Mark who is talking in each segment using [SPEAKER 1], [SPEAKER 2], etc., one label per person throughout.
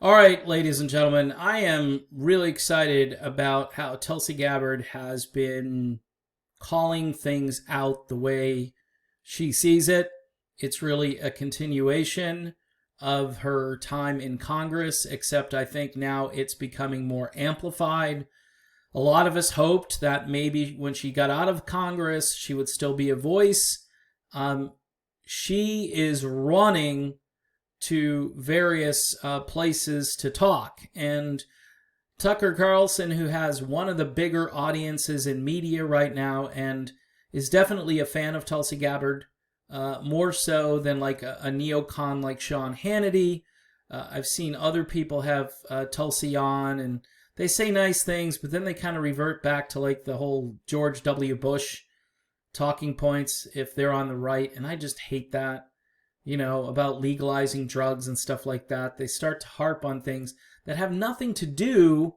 [SPEAKER 1] All right, ladies and gentlemen, I am really excited about how Tulsi Gabbard has been calling things out the way she sees it. It's really a continuation of her time in Congress, except I think now it's becoming more amplified. A lot of us hoped that maybe when she got out of Congress, she would still be a voice. She is running to various places to talk. And Tucker Carlson, who has one of the bigger audiences in media right now and is definitely a fan of Tulsi Gabbard, more so than like a neocon like Sean Hannity. I've seen other people have Tulsi on, and they say nice things, but then they kind of revert back to like the whole George W. Bush talking points if they're on the right, and I just hate that. About legalizing drugs and stuff like that. They start to harp on things that have nothing to do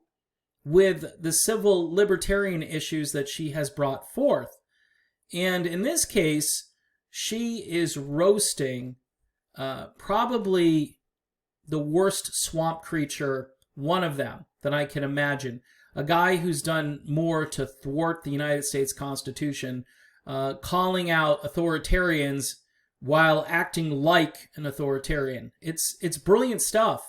[SPEAKER 1] with the civil libertarian issues that she has brought forth. And in this case, she is roasting probably the worst swamp creature, one of them, that I can imagine. A guy who's done more to thwart the United States Constitution, calling out authoritarians while acting like an authoritarian. It's brilliant stuff.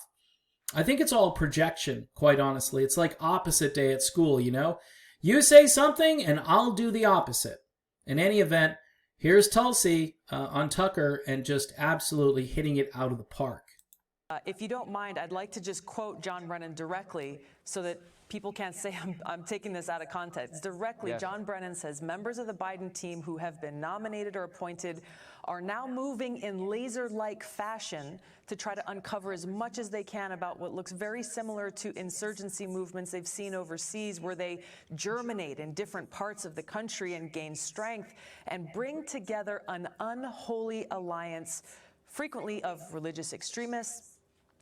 [SPEAKER 1] I think it's all projection, quite honestly. It's like opposite day at school, You say something and I'll do the opposite. In any event, here's Tulsi on Tucker and just absolutely hitting it out of the park.
[SPEAKER 2] If you don't mind, I'd like to just quote John Brennan directly so that people can't say I'm taking this out of context. Directly, yes. John Brennan says, members of the Biden team who have been nominated or appointed are now moving in laser-like fashion to try to uncover as much as they can about what looks very similar to insurgency movements they've seen overseas, where they germinate in different parts of the country and gain strength and bring together an unholy alliance, frequently of religious extremists,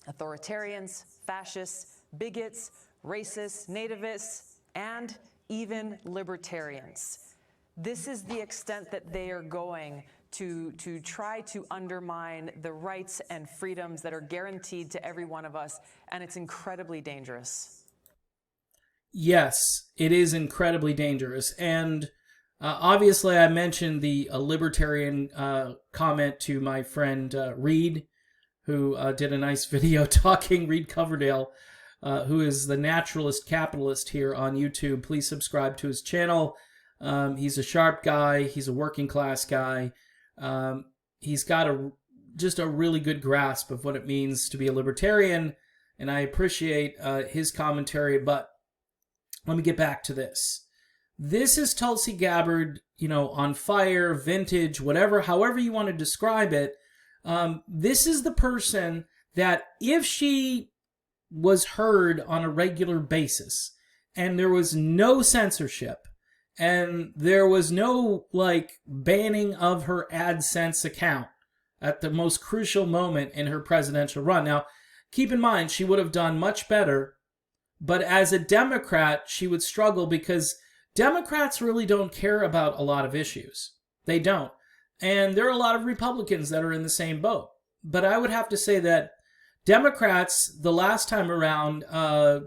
[SPEAKER 2] authoritarians, fascists, bigots, racists, nativists, and even libertarians. This is the extent that they are going to try to undermine the rights and freedoms that are guaranteed to every one of us, and it's incredibly dangerous.
[SPEAKER 1] Yes, it is incredibly dangerous, and obviously I mentioned the libertarian comment to my friend Reed, who did a nice video talking, Reed Coverdale, who is the naturalist capitalist here on YouTube. Please subscribe to his channel. He's a sharp guy. He's a working class guy. He's got just a really good grasp of what it means to be a libertarian, and I appreciate his commentary. But let me get back to this. This is Tulsi Gabbard, on fire, vintage, whatever, however you want to describe it. This is the person that if she was heard on a regular basis and there was no censorship and there was no banning of her AdSense account at the most crucial moment in her presidential run. Now, keep in mind, she would have done much better, but as a Democrat, she would struggle because Democrats really don't care about a lot of issues. They don't. And there are a lot of Republicans that are in the same boat. But I would have to say that Democrats, the last time around,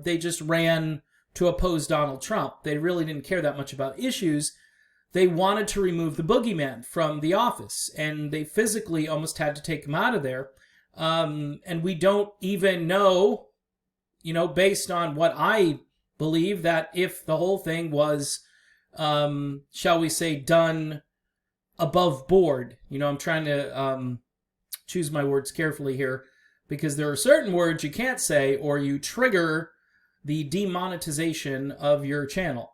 [SPEAKER 1] they just ran to oppose Donald Trump. They really didn't care that much about issues. They wanted to remove the boogeyman from the office, and they physically almost had to take him out of there. And we don't even know, based on what I believe, that if the whole thing was, shall we say, done above board. I'm trying to choose my words carefully here, because there are certain words you can't say or you trigger the demonetization of your channel.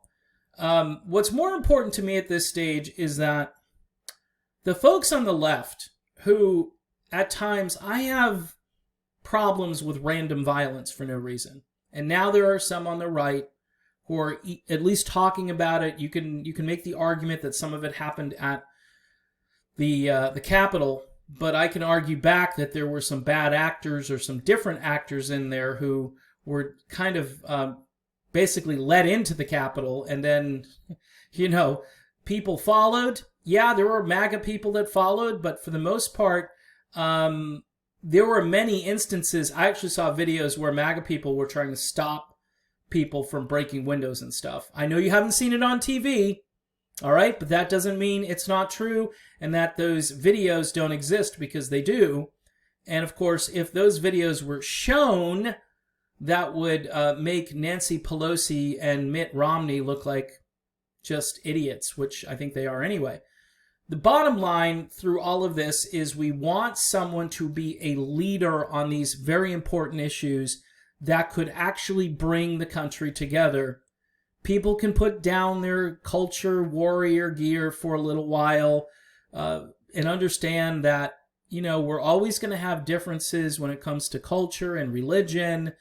[SPEAKER 1] What's more important to me at this stage is that the folks on the left, who at times I have problems with random violence for no reason, and now there are some on the right who are at least talking about it. You can make the argument that some of it happened at the Capitol, but I can argue back that there were some bad actors or some different actors in there who were kind of basically led into the Capitol, and then, people followed. Yeah, there were MAGA people that followed, but for the most part, there were many instances. I actually saw videos where MAGA people were trying to stop people from breaking windows and stuff. I know you haven't seen it on TV, all right, but that doesn't mean it's not true and that those videos don't exist, because they do. And of course, if those videos were shown, that would make Nancy Pelosi and Mitt Romney look like just idiots, which I think they are anyway. The bottom line through all of this is we want someone to be a leader on these very important issues that could actually bring the country together. People can put down their culture warrior gear for a little while and understand that, you know, we're always going to have differences when it comes to culture and religion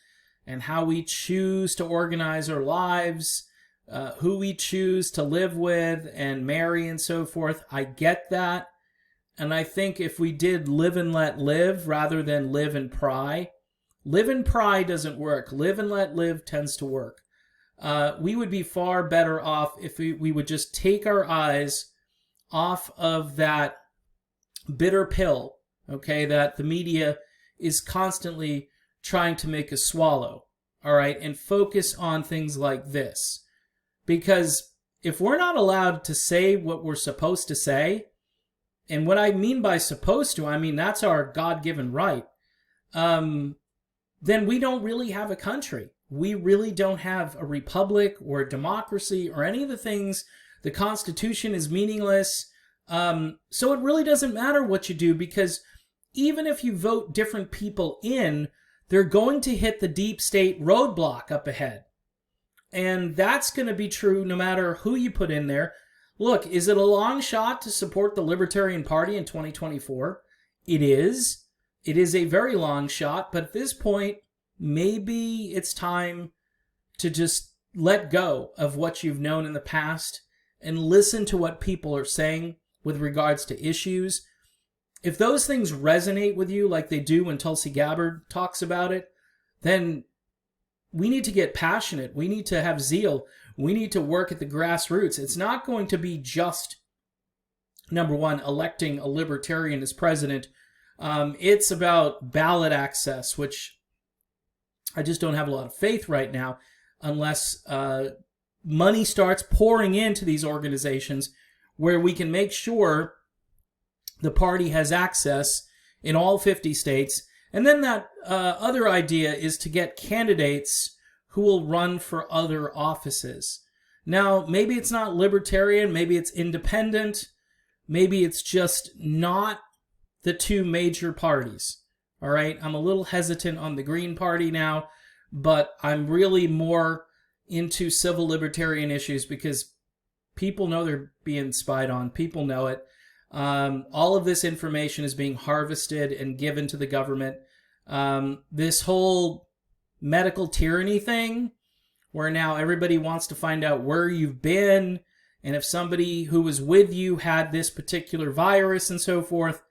[SPEAKER 1] and how we choose to organize our lives, who we choose to live with and marry and so forth. I get that. And I think if we did live and let live rather than live and pry, live and pry doesn't work. Live and let live tends to work. We would be far better off if we would just take our eyes off of that bitter pill, okay, that the media is constantly trying to make us swallow, all right, and focus on things like this. Because if we're not allowed to say what we're supposed to say, and what I mean by supposed to, I mean that's our God-given right, then we don't really have a country. We really don't have a republic or a democracy or any of the things. The Constitution is meaningless. So it really doesn't matter what you do, because even if you vote different people in, they're going to hit the deep state roadblock up ahead. And that's going to be true no matter who you put in there. Look, is it a long shot to support the Libertarian Party in 2024? It is. It is a very long shot, but at this point, maybe it's time to just let go of what you've known in the past and listen to what people are saying with regards to issues. If those things resonate with you like they do when Tulsi Gabbard talks about it, then we need to get passionate. We need to have zeal. We need to work at the grassroots. It's not going to be just, number one, electing a libertarian as president. It's about ballot access, which I just don't have a lot of faith right now unless money starts pouring into these organizations where we can make sure the party has access in all 50 states. And then that other idea is to get candidates who will run for other offices. Now, maybe it's not libertarian, maybe it's independent, maybe it's just not the two major parties. All right, I'm a little hesitant on the Green Party now, but I'm really more into civil libertarian issues because people know they're being spied on. People know it. All of this information is being harvested and given to the government. This whole medical tyranny thing, where now everybody wants to find out where you've been, and if somebody who was with you had this particular virus and so forth,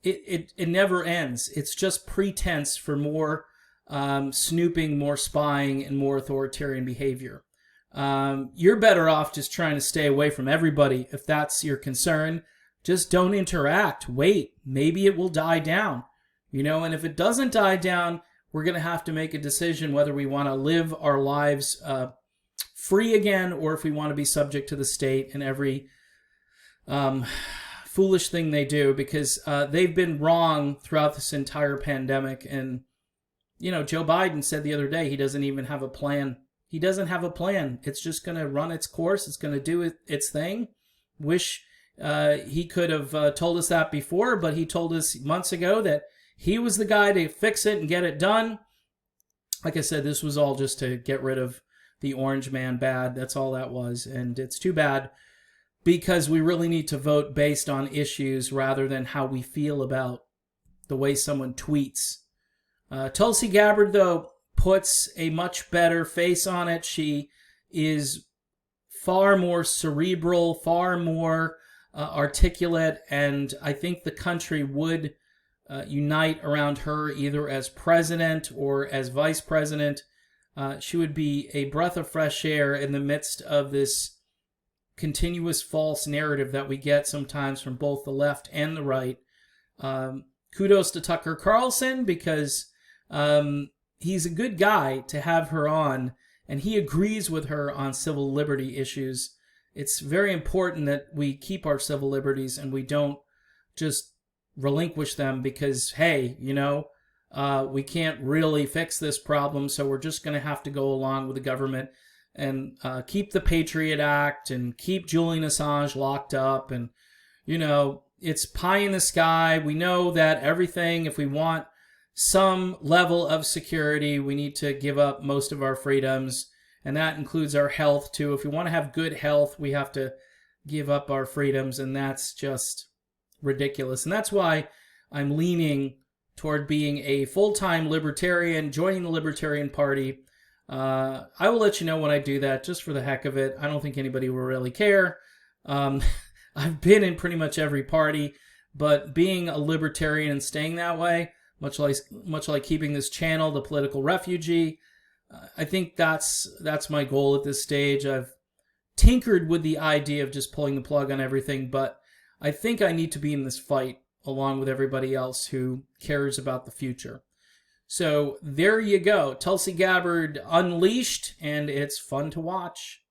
[SPEAKER 1] it never ends. It's just pretense for more snooping, more spying, and more authoritarian behavior. You're better off just trying to stay away from everybody if that's your concern. Just don't interact. Wait. Maybe it will die down. You know, and if it doesn't die down, we're going to have to make a decision whether we want to live our lives free again or if we want to be subject to the state and every foolish thing they do, because they've been wrong throughout this entire pandemic. And, you know, Joe Biden said the other day he doesn't even have a plan. He doesn't have a plan. It's just going to run its course. It's going to do its thing. Wish he could have told us that before, but he told us months ago that he was the guy to fix it and get it done. Like I said, this was all just to get rid of the orange man bad. That's all that was. And it's too bad, because we really need to vote based on issues rather than how we feel about the way someone tweets. Tulsi Gabbard, though, puts a much better face on it. She is far more cerebral, far more articulate, and I think the country would unite around her either as president or as vice president. She would be a breath of fresh air in the midst of this continuous false narrative that we get sometimes from both the left and the right. kudos to Tucker Carlson, because he's a good guy to have her on, and he agrees with her on civil liberty issues. It's very important that we keep our civil liberties and we don't just relinquish them because, hey, we can't really fix this problem, so we're just going to have to go along with the government and keep the Patriot Act and keep Julian Assange locked up. And, it's pie in the sky. We know that everything, if we want some level of security, we need to give up most of our freedoms. And that includes our health, too. If we want to have good health, we have to give up our freedoms. And that's just ridiculous. And that's why I'm leaning toward being a full-time libertarian, joining the Libertarian Party. I will let you know when I do that, just for the heck of it. I don't think anybody will really care. I've been in pretty much every party, but being a libertarian and staying that way, much like keeping this channel, The Political Refugee, I think that's my goal at this stage. I've tinkered with the idea of just pulling the plug on everything, but I think I need to be in this fight along with everybody else who cares about the future. So there you go. Tulsi Gabbard unleashed, and it's fun to watch.